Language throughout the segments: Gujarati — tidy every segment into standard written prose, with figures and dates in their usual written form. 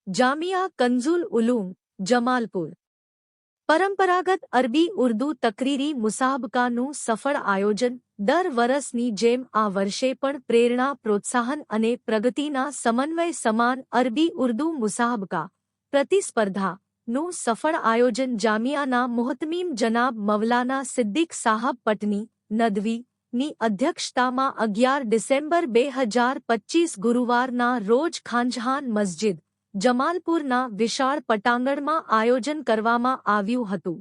જામિયા કંઝુલ ઉલૂમ, જમાલપુર। પરંપરાગત અરબી ઉર્દૂ તકરીરી મુસાબકાનું સફળ આયોજન। દર વરસની જેમ આ વર્ષે પણ પ્રેરણા, પ્રોત્સાહન અને પ્રગતિના સમન્વય સમાન અરબી ઉર્દૂ મુસાબકા પ્રતિસ્પર્ધાનું સફળ આયોજન જામિયાના મુહતમીમ જનાબ મવલાના સિદ્દીક સાહબ પટની નદવી ની અધ્યક્ષતામાં 11 ડિસેમ્બર 2025 ગુરુવારના રોજ ખાનજહાન મસ્જિદ, જમાલપુરના વિશાળ પટાંગણમાં આયોજન કરવામાં આવ્યું હતું।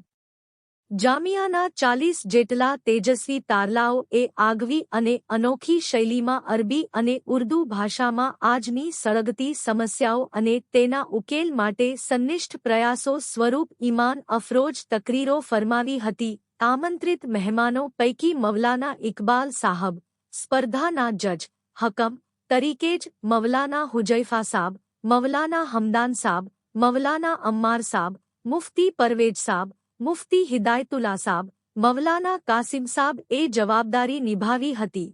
જામિયાના 40 જેટલા તેજસ્વી તારલાઓ એ આગવી અને અનોખી શૈલીમાં અરબી અને ઉર્દૂ ભાષામાં આજની સળગતી સમસ્યાઓ અને તેના ઉકેલ માટે સંનિષ્ઠ પ્રયાસો સ્વરૂપ ઈમાન અફરોજ તકરીરો ફરમાવી હતી। આમંત્રિત મહેમાનો પૈકી મવલાના ઇકબાલ સાહબ, સ્પર્ધાના જજ હકમ તરીકે જ મવલાના હુજૈફા સાબ, મવલાના હમદાન સાબ, મવલાના અમ્માર સાબ, મુફ્તી પરવેજ સાબ, મુફ્તી હિદાયતુલ્લા સાબ, મવલાના કાસિમ સાબ એ જવાબદારી નિભાવી હતી।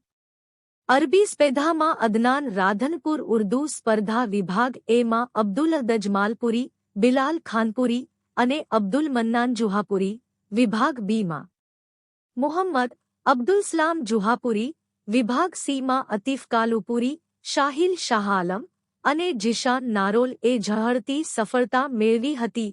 અરબી સ્પર્ધામાં અદનાન રાધનપુર, ઉર્દૂ સ્પર્ધા વિભાગ એ માં અબ્દુલ દજમાલપુરી, બિલાલ ખાનપુરી અને અબ્દુલ મન્નાન જુહાપુરી, વિભાગ બી માં મુહમ્મદ અબ્દુલસલામ જુહાપુરી, વિભાગ સી માં અતીફ કાલુપુરી, શાહિલ શાહ આલમ અને જીશાન નારોલ એ ઝળહળતી સફળતા મેળવી હતી।